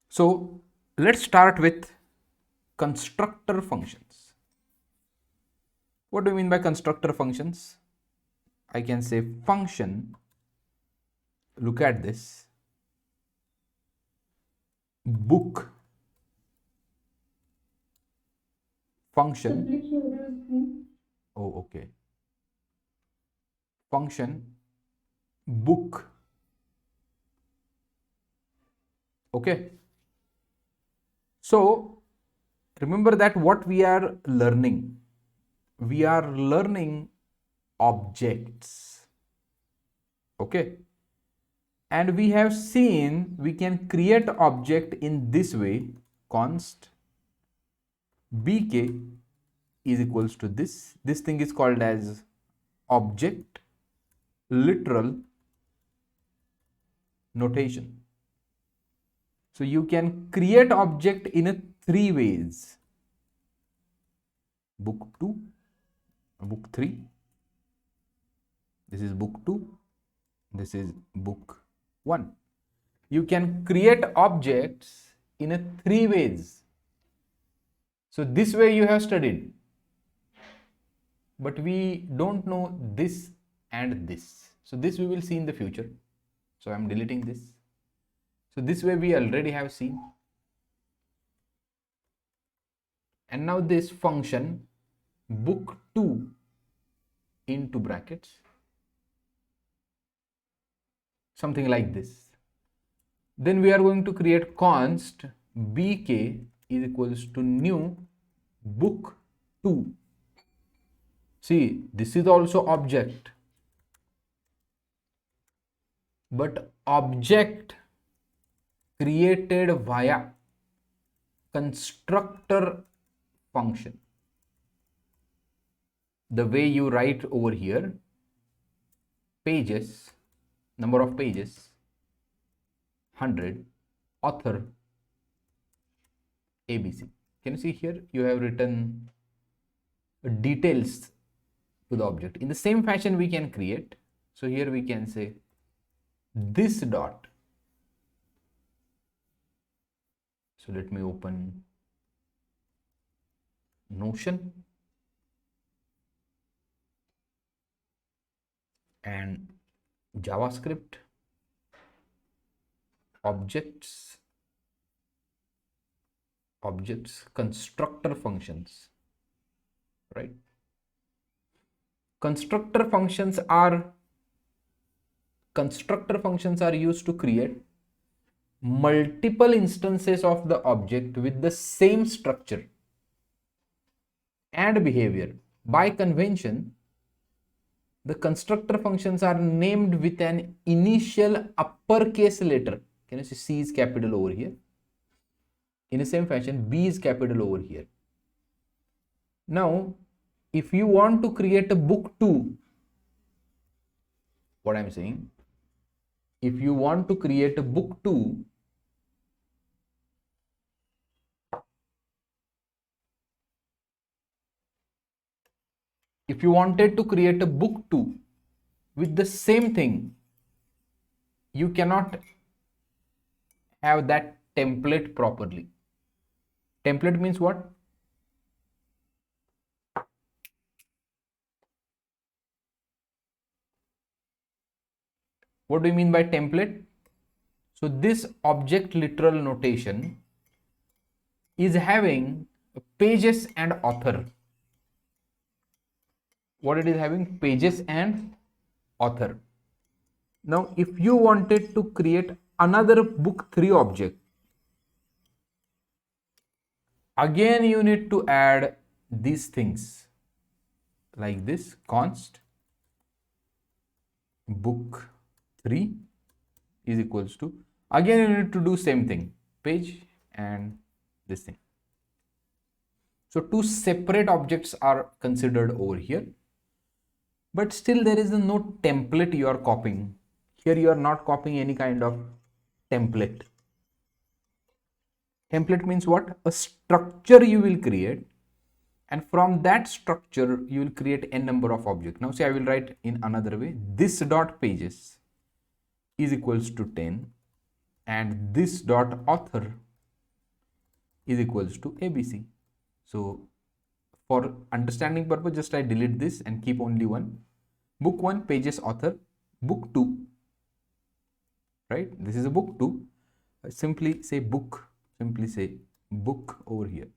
So let's start with constructor functions. What do you mean by constructor functions? I can say function, look at this, book function. Oh, okay. Function book. Okay. So remember that what we are learning objects. Okay. And we have seen we can create object in this way. Const bk is equals to this thing is called as object literal notation. So you can create object in a 3 ways: book 2, book 3, this is book 2, this is book 1. You can create objects in a 3 ways. So this way you have studied, but we don't know this and this. So this we will see in the future. So I am deleting this. So this way we already have seen. And now this function book 2 into brackets, something like this. Then we are going to create const bk is equals to new book 2. See, this is also object, but object created via constructor function. The way you write over here, pages, number of pages 100, author ABC. Can you see here? You have written details to the object. In the same fashion we can create. So here we can say this dot. So let me open Notion and JavaScript, objects, constructor functions, right? Constructor functions are used to create multiple instances of the object with the same structure and behavior. By convention, the constructor functions are named with an initial uppercase letter. Can you see C is capital over here? In the same fashion, B is capital over here. Now, if you want to create a book 2, what I'm saying, if you want to create a book 2, if you wanted to create a book 2 with the same thing, you cannot have that template properly. Template means what? What do you mean by template? So this object literal notation is having pages and author. What it is having? Pages and author. Now if you wanted to create another book 3 object, again you need to add these things like this: const book 3 is equals to, again you need to do same thing, page and this thing. So 2 separate objects are considered over here, but still there is no template you are copying. Here you are not copying any kind of template. Template means what? A structure you will create, and from that structure you will create n number of objects. Now say I will write in another way: this dot pages is equals to 10 and this dot author is equals to ABC. So for understanding purpose, just I delete this and keep only one. Book 1, pages, author. Book 2, right? This is a book 2. Simply say book. Simply say book over here.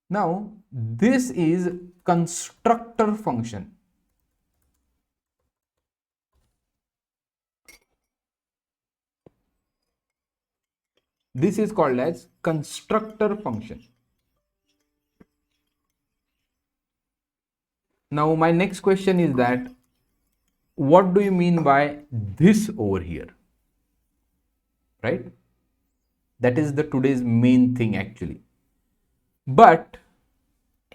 Now, this is constructor function. This is called as constructor function. Now, my next question is that what do you mean by this over here? Right? That is the today's main thing actually. But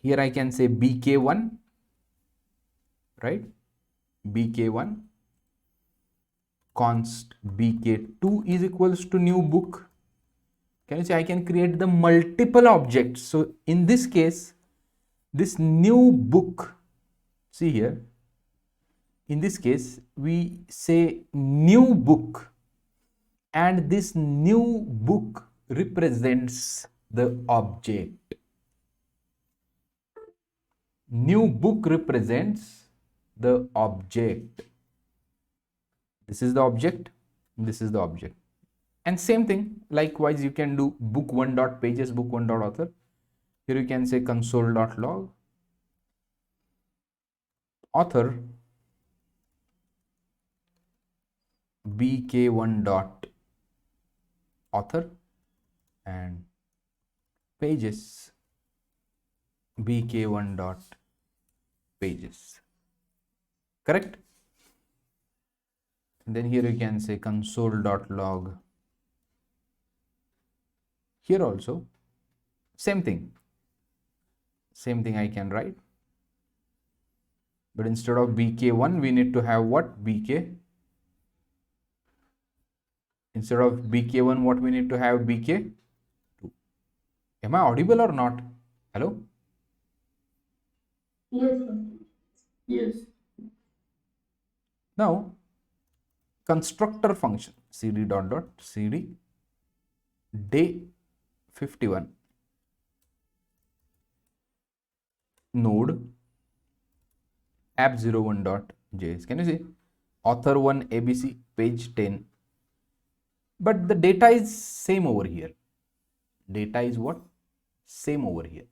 here I can say BK1, right? BK1 const BK2 is equals to new book. Can you say I can create the multiple objects? So in this case, this new book, see here, in this case, we say new book, and this new book represents the object. New book represents the object. This is the object, this is the object. And same thing, likewise, you can do book1.pages, book1.author. Here you can say console.log author bk1.author and pages bk1.pages. Correct? And then here you can say console.log. Here also same thing I can write, but instead of bk1 we need to have what? Bk. Instead of bk1 what we need to have? Bk2. Am I audible or not? Hello? Yes, sir. Yes. Now constructor function cd dot dot cd day 51 node app01.js. Can you see author 1 abc page 10, but the data is same over here. Data is what? Same over here.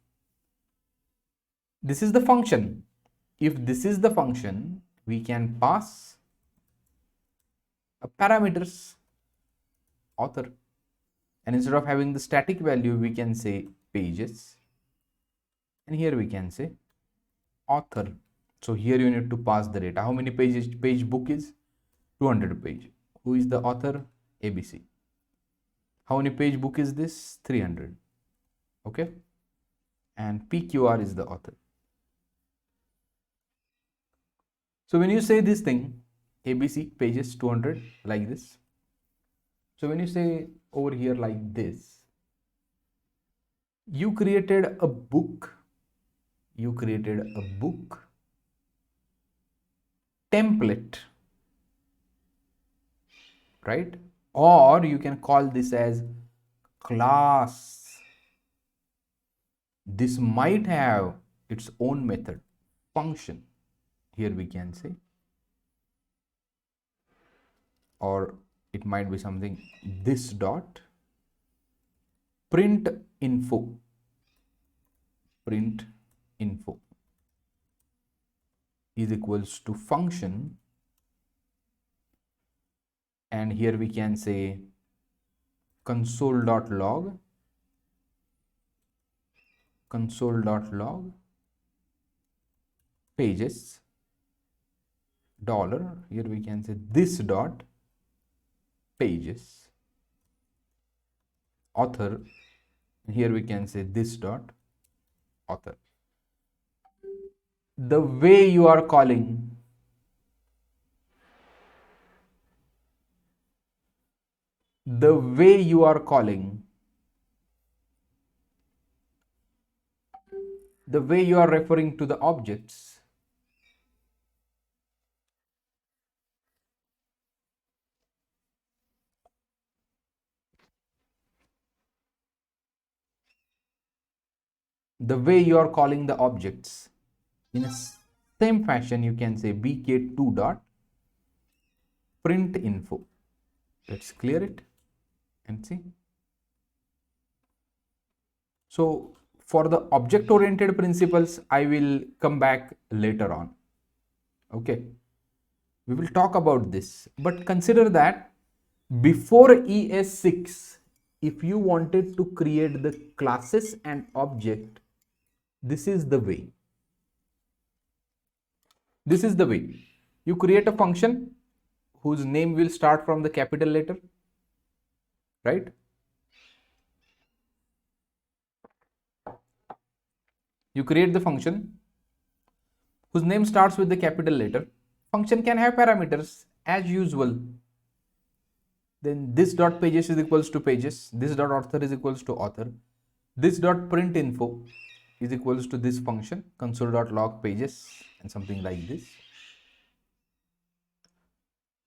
This is the function. If this is the function, we can pass a parameters author, and instead of having the static value we can say pages, and here we can say author. So here you need to pass the data. How many pages page book is? 200 page. Who is the author? ABC. How many page book is this? 300. Okay, and PQR is the author. So when you say this thing, ABC pages 200 like this. So when you say over here like this, you created a book. You created a book template, right? Or you can call this as class. This might have its own method, function. Here we can say, or it might be something this dot print info is equals to function, and here we can say console.log pages dollar, here we can say this dot pages author, here we can say this dot author. The way you are calling the way you are referring to the objects, the way you are calling the objects. In a same fashion, you can say bk2 dot print info. Let's clear it and see. So for the object oriented principles, I will come back later on. Okay, we will talk about this, but consider that before ES6, if you wanted to create the classes and object, this is the way. This is the way. You create a function whose name will start from the capital letter, right? You create the function whose name starts with the capital letter. Function can have parameters as usual. Then this dot pages is equals to pages. This dot author is equals to author. This dot print info is equals to this function console.log pages and something like this.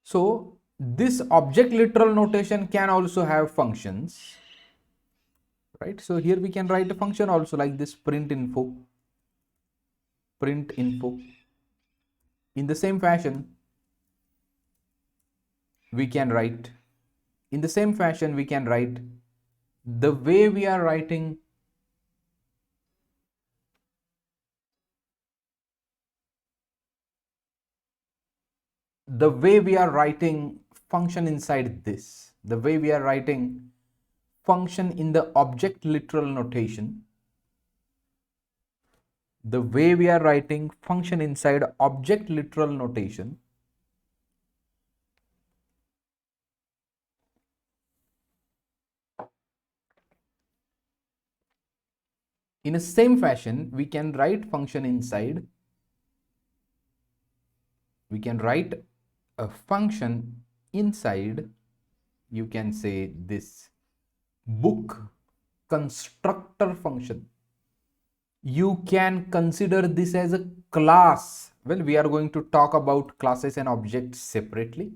So this object literal notation can also have functions, right? So here we can write a function also like this print info. In the same fashion, we can write the way we are writing function inside this, the way we are writing function in the object literal notation, the way we are writing function inside object literal notation, in the same fashion we can write function inside, we can write a function inside, you can say this book constructor function. You can consider this as a class. Well, we are going to talk about classes and objects separately.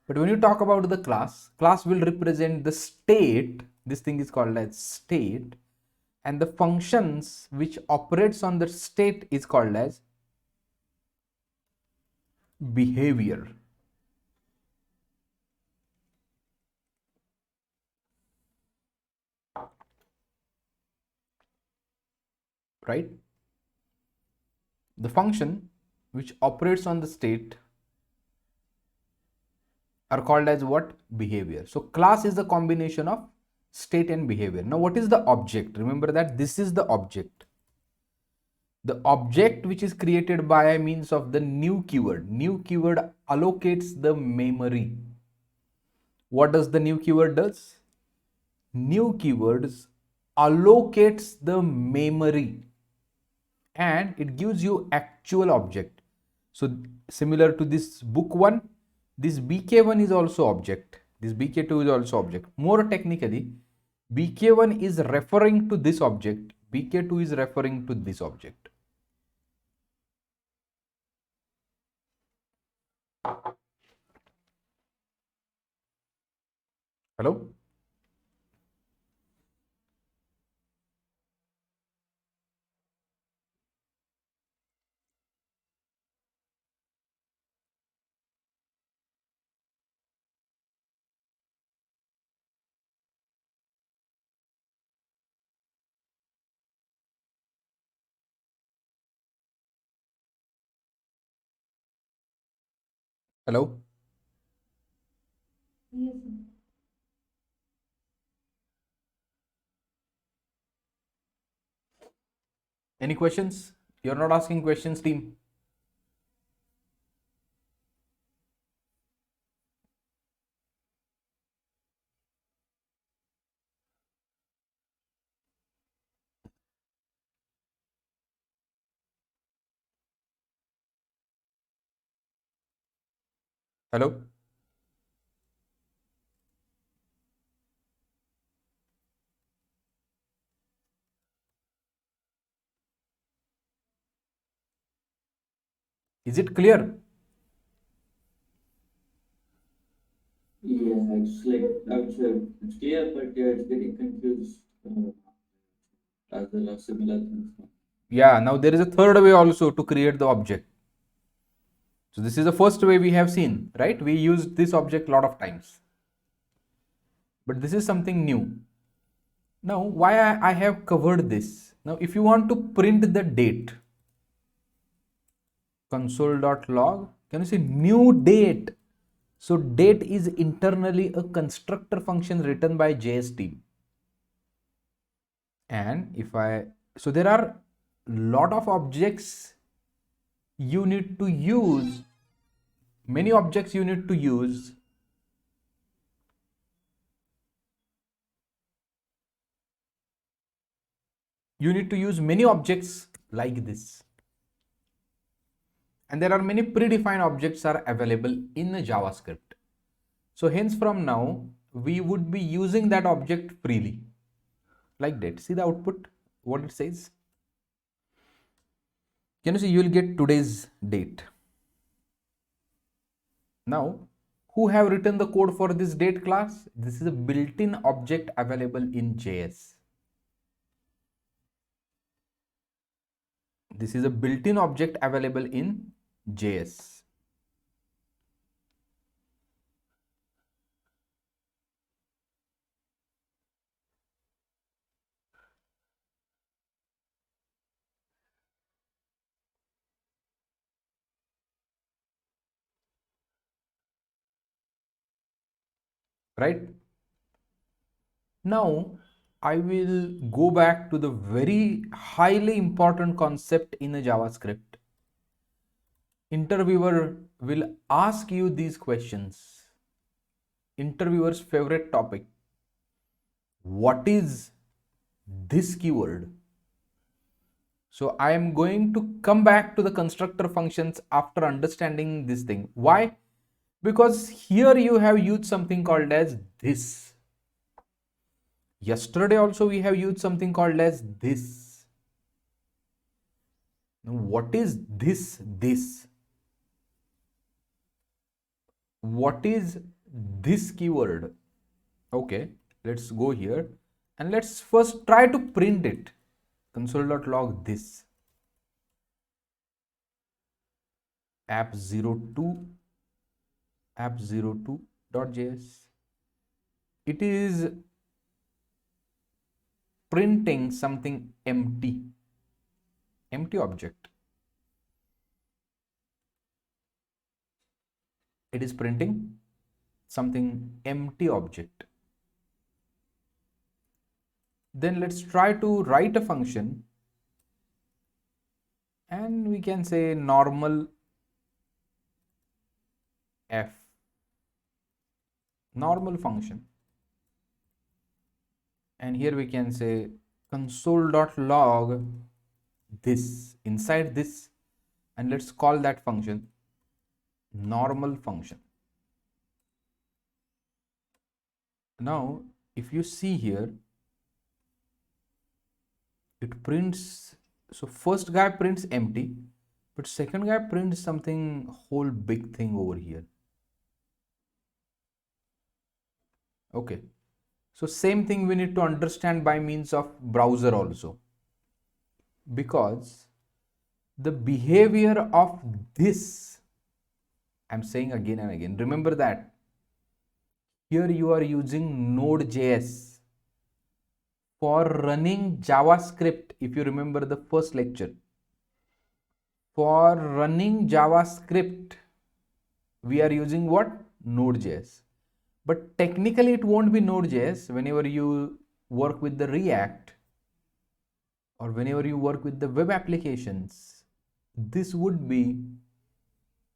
But when you talk about the class will represent the state. This thing is called as state. And the functions which operates on the state is called as behavior. Right? The function which operates on the state are called as what? Behavior. So class is the combination of state and behavior. Now what is the object? Remember that this is the object. The object which is created by means of the new keyword. New keyword allocates the memory. What does the new keyword does? New keywords allocates the memory and it gives you actual object. So similar to this book one, this bk1 is also object, this bk2 is also object. More technically, bk1 is referring to this object, bk2 is referring to this object. Hello? Hello? Yes. Any questions? You're not asking questions, team. Hello? Is it clear? Yeah, it's like I would say it's clear, but it's getting confused. as well as similar things. Yeah, now there is a third way also to create the object. So this is the first way we have seen, right? We used this object a lot of times. But this is something new. Now, why I have covered this? Now, if you want to print the date, console.log, can you see new date? So date is internally a constructor function written by JS team. And if I, so there are lot of objects you need to use, many objects you need to use. You need to use many objects like this. And there are many predefined objects are available in JavaScript. So hence from now, we would be using that object freely. Like that. See the output, what it says. Can you see, you will get today's date. Now, who have written the code for this date class? This is a built-in object available in JS. This is a built-in object available in JS. Right? Now, I will go back to the very highly important concept in a JavaScript. Interviewer will ask you these questions. Interviewer's favorite topic. What is this keyword? So I am going to come back to the constructor functions after understanding this thing. Why? Because here you have used something called as this. Yesterday also we have used something called as this. Now what is this? This. What is this keyword? Okay, let's go here and let's first try to print it. Console.log this. app02 app02.js. It is printing something empty object. It is printing something empty object. Then let's try to write a function and we can say normal f, normal function, and here we can say console.log this, inside this, and let's call that function normal function. Now if you see here, it prints, so first guy prints empty, but second guy prints something whole big thing over here. Okay, so same thing we need to understand by means of browser also, because the behavior of this, I'm saying again and again, remember that here you are using Node.js for running JavaScript. If you remember the first lecture, for running JavaScript we are using what? Node.js. But technically it won't be Node.js. Whenever you work with the React or whenever you work with the web applications, this would be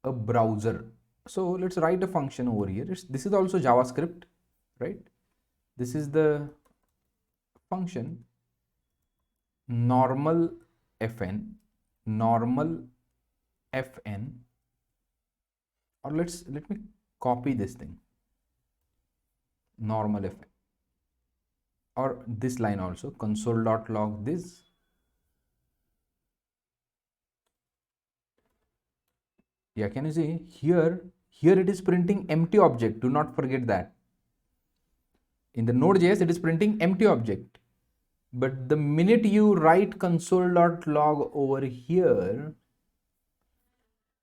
a browser. So let's write a function over here. This is also JavaScript, right? This is the function normal fn, or let me copy this thing, normal fn, or this line also, console.log this. Yeah, can you see here it is printing empty object. Do not forget that in the Node.js it is printing empty object. But the minute you write console.log over here,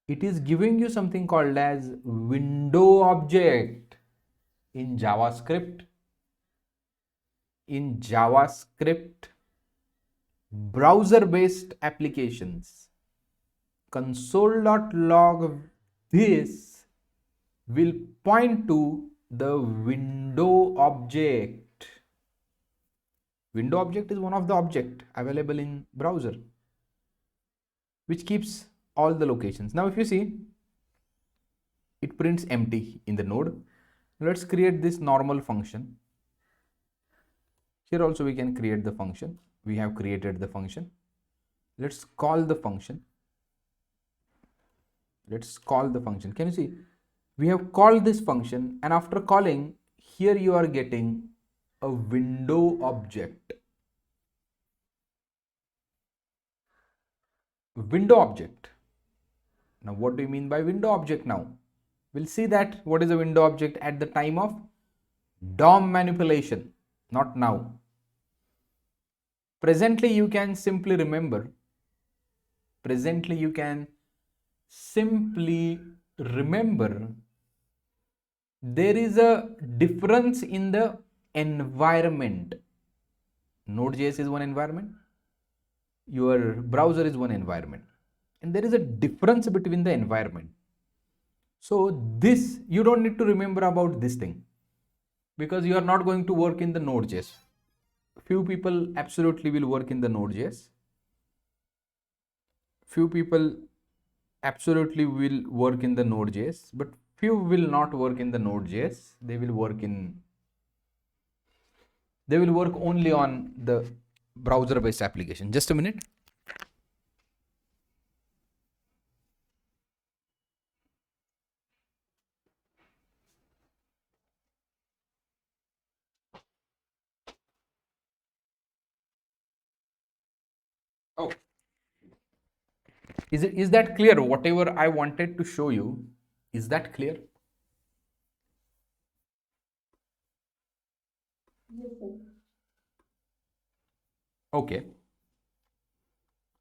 it is giving you something called as window object in JavaScript. In JavaScript, browser-based applications, console.log this will point to the window object. Window object is one of the object available in browser which keeps all the locations. Now if you see, it prints empty in the node. Let's create this normal function. Here also we can create the function. We have created the function. Let's call the function. Let's call the function. Can you see? We have called this function, and after calling, here you are getting a window object. Window object. Now what do you mean by window object now? We'll see that what is a window object at the time of DOM manipulation, not now. Presently you can simply remember there is a difference in the environment. Node.js is one environment, your browser is one environment, and there is a difference between the environment. So this, you don't need to remember about this thing because you are not going to work in the Node.js. Few people absolutely will work in the Node.js. Few people absolutely will work in the Node.js, but few will not work in the Node.js. They will work only on the browser based application. Just a minute. Oh, is that clear? Whatever I wanted to show you, is that clear? Yes, sir. Okay.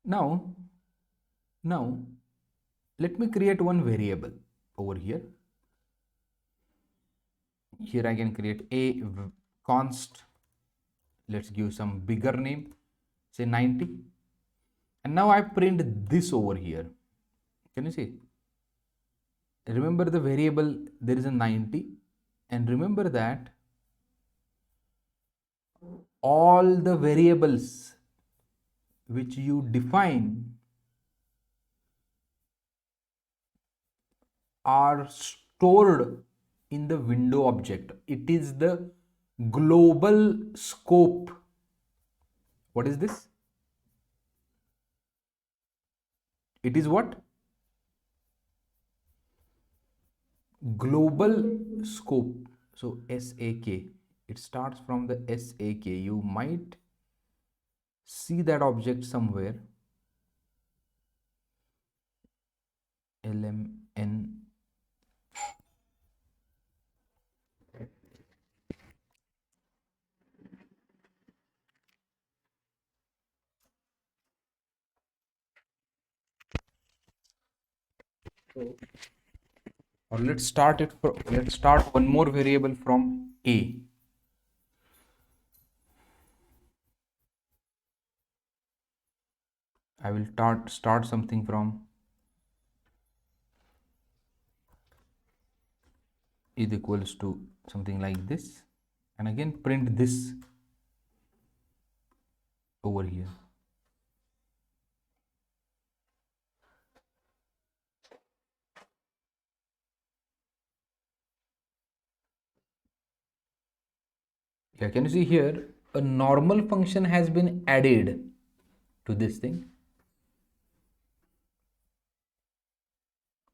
Now let me create one variable over here. Here I can create a const. Let's give some bigger name, say 90. And now I print this over here. Can you see? Remember the variable, there is a 90, and remember that all the variables which you define are stored in the window object. It is the global scope. What is this? It is what? Global scope. So SAK, it starts from the SAK. You might see that object somewhere. LMN. Or let's start one more variable from A. I will start something from is equals to something like this, and again print this over here. Yeah, can you see here a normal function has been added to this thing.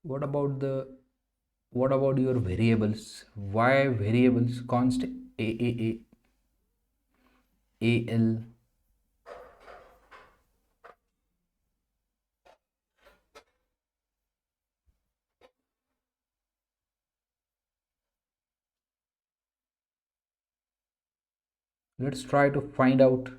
What about your variables? Why variables? Const al. Let's try to find out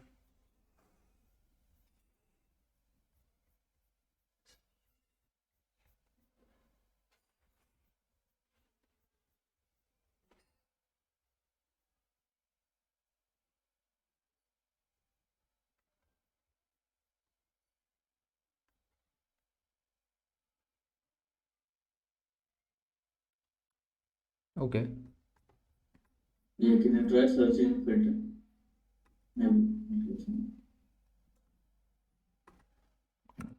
Okay. Yeah, can you try searching filter? Maybe.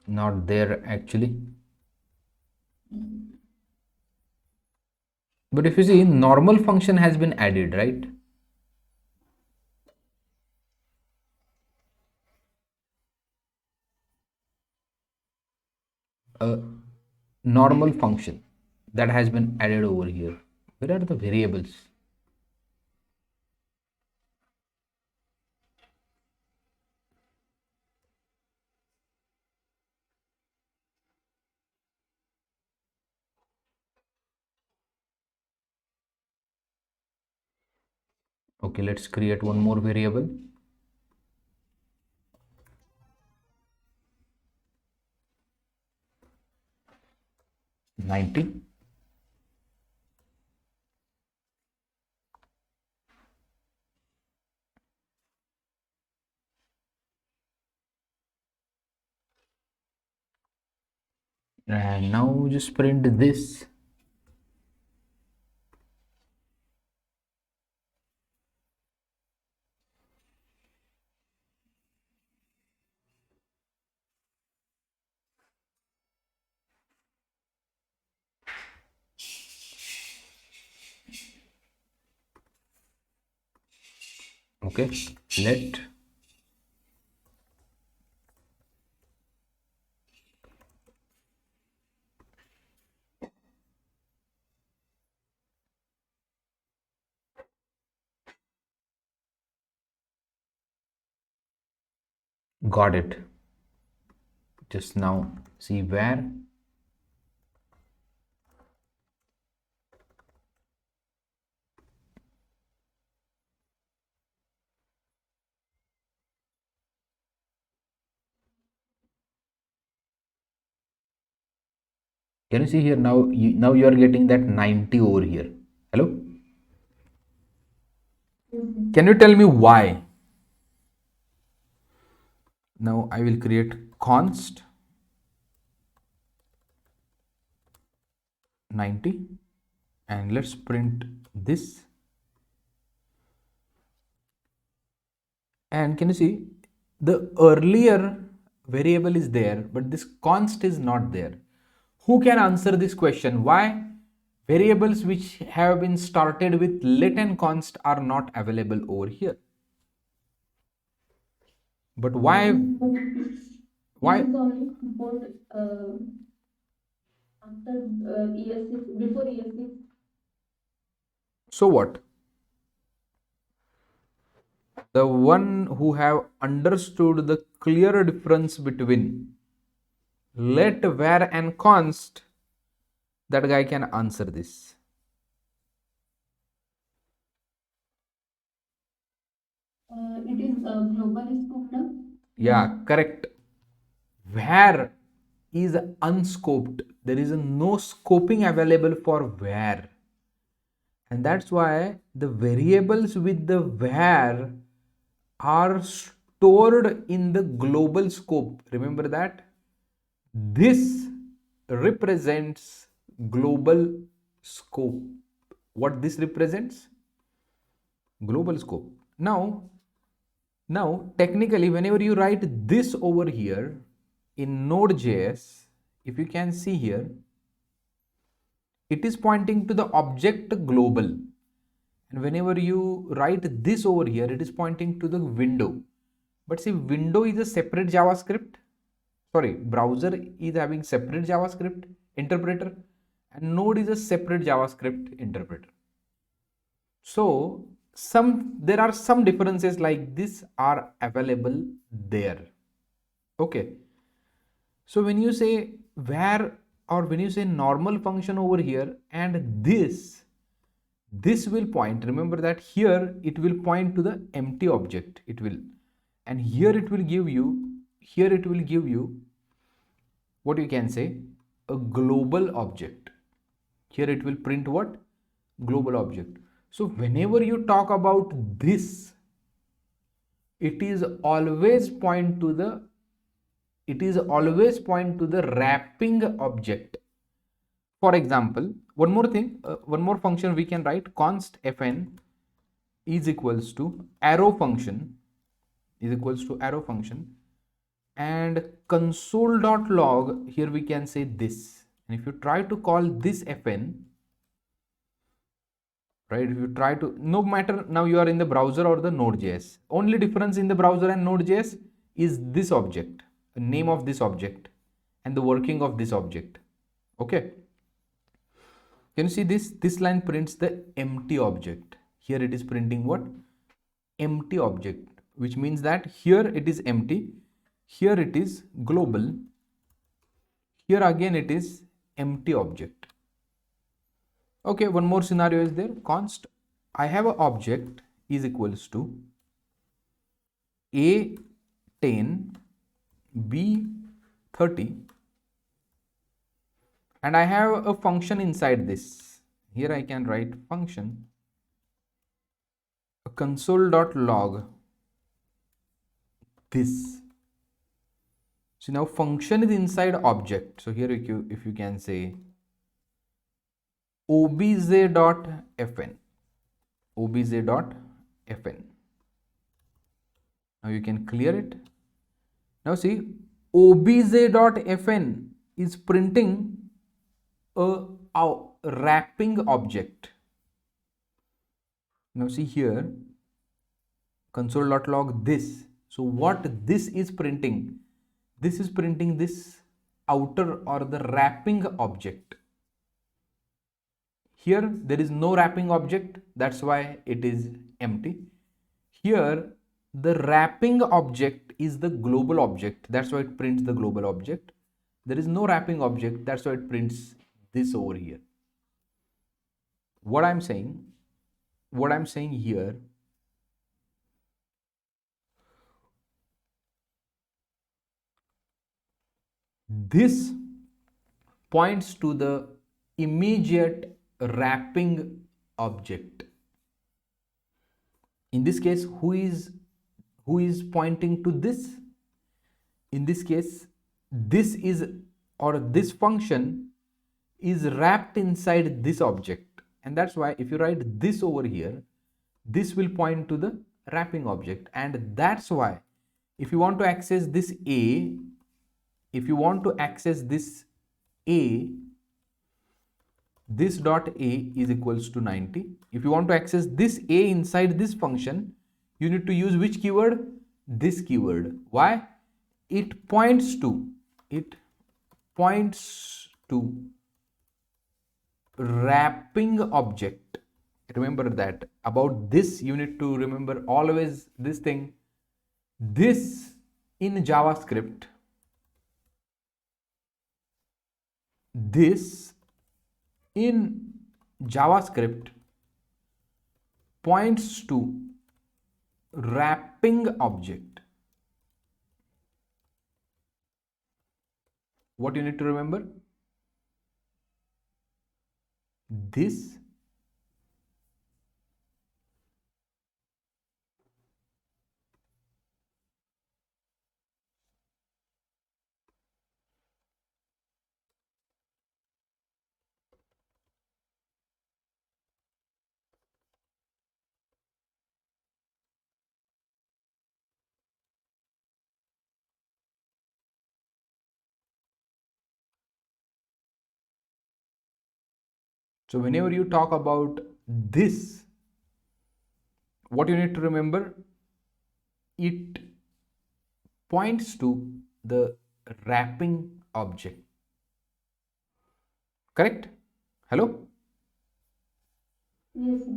Not there actually. But if you see, normal function has been added, right? A normal function that has been added over here. Where are the variables? Okay, let's create one more variable. 90. And now just print this. Okay, let got it. Just now see where. Can you see here now? Now you are getting that 90 over here. Hello? Can you tell me why? Now I will create const 90 and let's print this. And can you see the earlier variable is there, but this const is not there. Who can answer this question? Why variables which have been started with let and const are not available over here? But why? Why? It is only import after ES6, before ES6. So what? The one who have understood the clear difference between let, where and const, that guy can answer this. It is global scope now. Yeah, correct. Where is unscoped. There is no scoping available for where. And that's why the variables with the where are stored in the global scope. Remember that? This represents global scope. What this represents? Global scope. Now technically whenever you write this over here in Node.js, if you can see here, it is pointing to the object global. And whenever you write this over here, it is pointing to the window. But see, window is a separate JavaScript. Sorry, browser is having separate JavaScript interpreter and Node is a separate JavaScript interpreter. So there are some differences like this are available there. Okay. So when you say where or when you say normal function over here and this will point, remember that here it will point to the empty object, it will, and here it will give you what you can say a global object. Here it will print what? Global object. So whenever you talk about this, it is always point to the wrapping object. For example, one more thing, one more function we can write, const fn is equals to arrow function, and console.log, here we can say this, and if you try to call this fn, right, if you try to, no matter now you are in the browser or the node.js, only difference in the browser and node.js is this object, the name of this object and the working of this object. Okay, can you see this line prints the empty object, here it is printing what, empty object, which means that here it is empty, here it is global, here again it is empty object. Okay, one more scenario is there, const I have an object is equals to a10 b30, and I have a function inside this, here I can write function console.log this. So now function is inside object, so here if you can say obj.fn, now you can clear it. Now see, obj.fn is printing a wrapping object. Now see here, console.log this, so what this is printing, this is printing this outer or the wrapping object. Here there is no wrapping object, that's why it is empty. Here the wrapping object is the global object, that's why it prints the global object. There is no wrapping object, that's why it prints this over here. What I'm saying here, this points to the immediate wrapping object. In this case, who is pointing to this? In this case, this is, or this function is wrapped inside this object, and that's why if you write this over here, this will point to the wrapping object. And that's why if you want to access this a, this dot a is equals to 90. If you want to access this a inside this function, you need to use which keyword? This keyword. Why? It points to wrapping object. Remember that. About this you need to remember always this thing. This in JavaScript, points to wrapping object. What you need to remember? This so whenever you talk about this, what you need to remember, it points to the wrapping object. Correct? Hello? Yes, sir.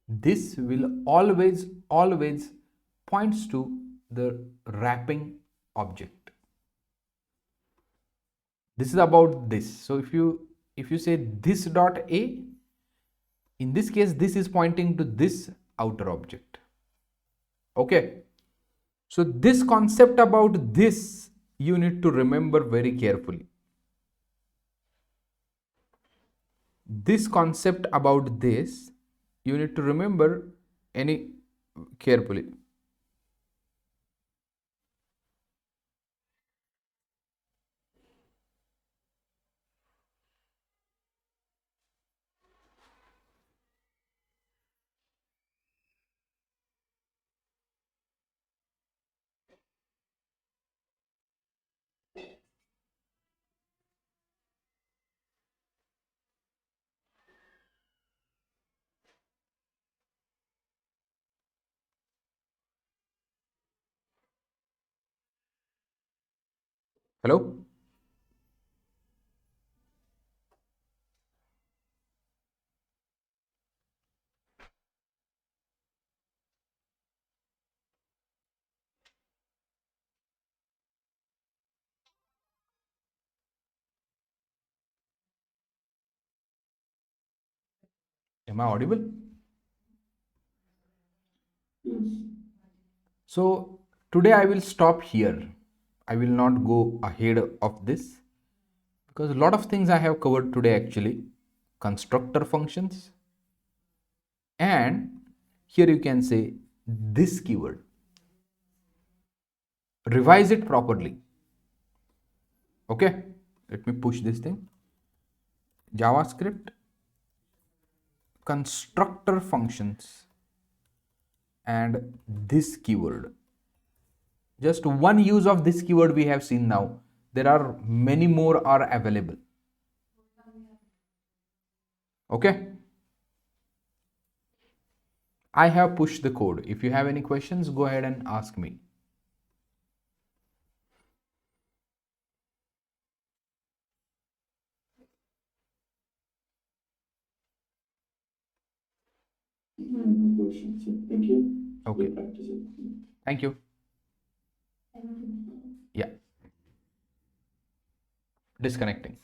This will always points to the wrapping object. This is about this. So if you say this dot a, in this case this is pointing to this outer object. Okay, so this concept about this you need to remember very carefully. This concept about this you need to remember carefully. Hello? Am I audible? Yes. So today I will stop here. I will not go ahead of this because a lot of things I have covered today actually. Constructor functions, and here you can say this keyword. Revise it properly. Okay, let me push this thing. JavaScript constructor functions and this keyword. Just one use of this keyword we have seen now. There are many more are available. Okay, I have pushed the code. If you have any questions, go ahead and ask me. No questions. Thank you. Okay, We'll practice it. thank you. Thank you. Yeah, disconnecting.